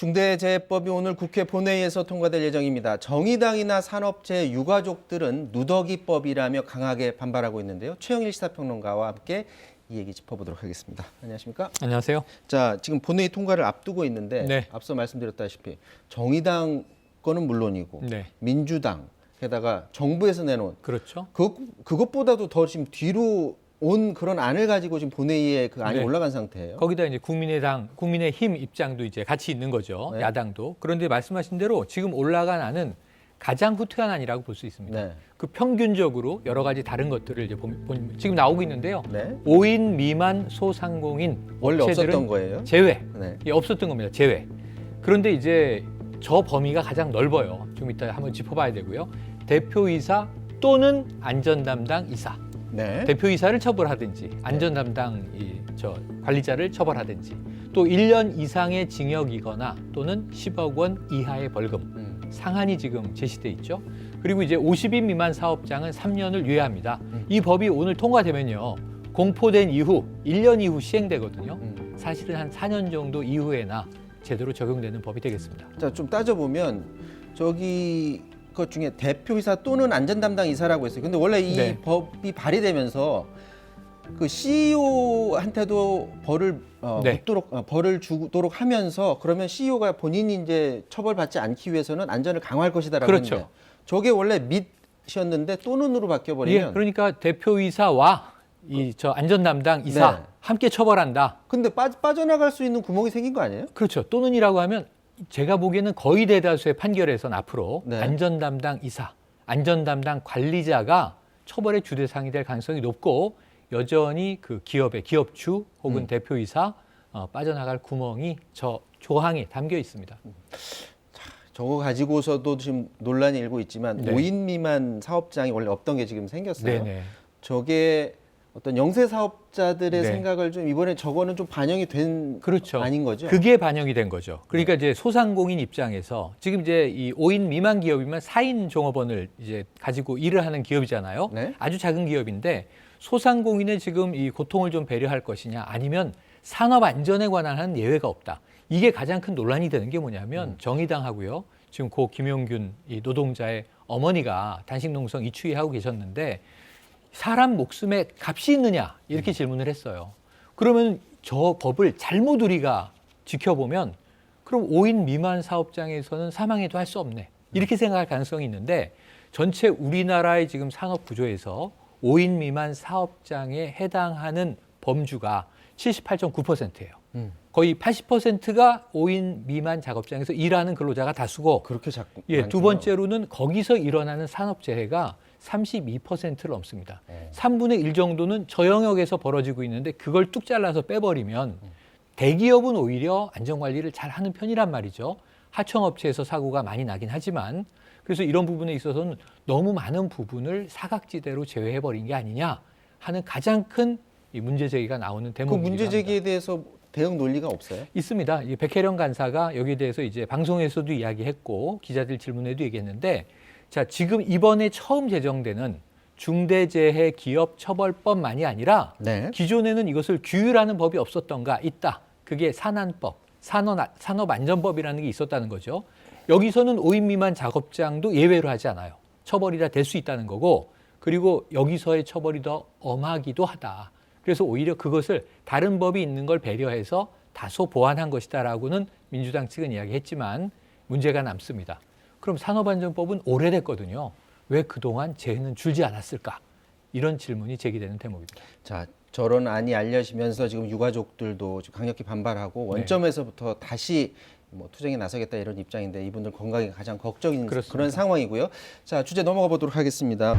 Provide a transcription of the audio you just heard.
중대재해법이 오늘 국회 본회의에서 통과될 예정입니다. 정의당이나 산업체, 유가족들은 누더기법이라며 강하게 반발하고 있는데요. 최영일 시사평론가와 함께 이 얘기 짚어보도록 하겠습니다. 안녕하십니까? 안녕하세요. 자, 지금 본회의 통과를 앞두고 있는데 네. 앞서 말씀드렸다시피 정의당 거는 물론이고 네. 민주당 게다가 정부에서 내놓은 그렇죠. 그것보다도 더 지금 뒤로 온 그런 안을 가지고 지금 본회의에 그 안이 네. 올라간 상태예요. 거기다 이제 국민의힘 입장도 이제 같이 있는 거죠. 네. 야당도. 그런데 말씀하신 대로 지금 올라간 안은 가장 후퇴한 안이라고 볼 수 있습니다. 네. 그 평균적으로 여러 가지 다른 것들을 이제 지금 나오고 있는데요. 네. 5인 미만 소상공인 원래 업체들은 없었던 거예요? 제외. 네. 예, 없었던 겁니다. 제외. 그런데 이제 저 범위가 가장 넓어요. 좀 이따 한번 짚어봐야 되고요. 대표이사 또는 안전담당 이사. 네. 대표이사를 처벌하든지 안전담당 관리자를 처벌하든지 또 1년 이상의 징역이거나 또는 10억 원 이하의 벌금 상한이 지금 제시돼 있죠. 그리고 이제 50인 미만 사업장은 3년을 유예합니다. 이 법이 오늘 통과되면요. 공포된 이후 1년 이후 시행되거든요. 사실은 한 4년 정도 이후에나 제대로 적용되는 법이 되겠습니다. 자, 좀 따져보면 저기 것 중에 대표이사 또는 안전담당 이사라고 했어요. 근데 원래 이 네. 법이 발의되면서 그 CEO한테도 벌을 네. 벌을 주도록 하면서 그러면 CEO가 본인이 이제 처벌받지 않기 위해서는 안전을 강화할 것이다라고 그렇죠. 했는데 저게 원래 밑이었는데 또는으로 바뀌어 예, 버리면 그러니까 대표이사와 저 안전담당 이사 네. 함께 처벌한다. 근데 빠져나갈 수 있는 구멍이 생긴 거 아니에요? 그렇죠. 또는이라고 하면 제가 보기에는 거의 대다수의 판결에서는 앞으로 네. 안전담당 이사, 안전담당 관리자가 처벌의 주대상이 될 가능성이 높고 여전히 그 기업주 혹은 대표이사 빠져나갈 구멍이 저 조항에 담겨 있습니다. 저거 가지고서도 지금 논란이 일고 있지만 네. 5인 미만 사업장이 원래 없던 게 지금 생겼어요. 네네. 저게 어떤 영세 사업자들의 네. 생각을 좀 이번에 저거는 좀 반영이 된 그렇죠. 아닌 거죠? 그게 반영이 된 거죠. 그러니까 이제 소상공인 입장에서 지금 이제 이 5인 미만 기업이면 4인 종업원을 이제 가지고 일을 하는 기업이잖아요. 네. 아주 작은 기업인데 소상공인의 지금 이 고통을 좀 배려할 것이냐 아니면 산업 안전에 관한 한 예외가 없다. 이게 가장 큰 논란이 되는 게 뭐냐면 정의당하고요. 지금 고 김용균 이 노동자의 어머니가 단식 농성 이추위하고 계셨는데 사람 목숨에 값이 있느냐 이렇게 질문을 했어요. 그러면 저 법을 잘못 우리가 지켜보면 그럼 5인 미만 사업장에서는 사망해도 할 수 없네 이렇게 생각할 가능성이 있는데 전체 우리나라의 지금 산업 구조에서 5인 미만 사업장에 해당하는 범주가 78.9%예요. 거의 80%가 5인 미만 작업장에서 일하는 근로자가 다수고 그렇게 자꾸 예, 많죠. 두 번째로는 거기서 일어나는 산업재해가 32%를 넘습니다. 3분의 1 정도는 저 영역에서 벌어지고 있는데 그걸 뚝 잘라서 빼버리면 대기업은 오히려 안전관리를 잘 하는 편이란 말이죠. 하청업체에서 사고가 많이 나긴 하지만 그래서 이런 부분에 있어서는 너무 많은 부분을 사각지대로 제외해버린 게 아니냐 하는 가장 큰 이 문제 제기가 나오는 그 대목입니다. 문제 제기에 대해서 대응 논리가 없어요? 있습니다. 이 백혜령 간사가 여기에 대해서 이제 방송에서도 이야기했고 기자들 질문에도 얘기했는데 자, 지금 이번에 처음 제정되는 중대재해기업처벌법만이 아니라 네. 기존에는 이것을 규율하는 법이 없었던가 있다. 그게 산안법, 산업안전법이라는 게 있었다는 거죠. 여기서는 5인 미만 작업장도 예외로 하지 않아요. 처벌이 다 될 수 있다는 거고 그리고 여기서의 처벌이 더 엄하기도 하다. 그래서 오히려 그것을 다른 법이 있는 걸 배려해서 다소 보완한 것이다라고는 민주당 측은 이야기했지만 문제가 남습니다. 그럼 산업안전법은 오래됐거든요. 왜 그동안 재해는 줄지 않았을까? 이런 질문이 제기되는 대목입니다. 자, 저런 안이 알려지면서 지금 유가족들도 지금 강력히 반발하고 원점에서부터 다시 뭐 투쟁에 나서겠다 이런 입장인데 이분들 건강이 가장 걱정인 그렇습니다. 그런 상황이고요. 자, 주제 넘어가 보도록 하겠습니다.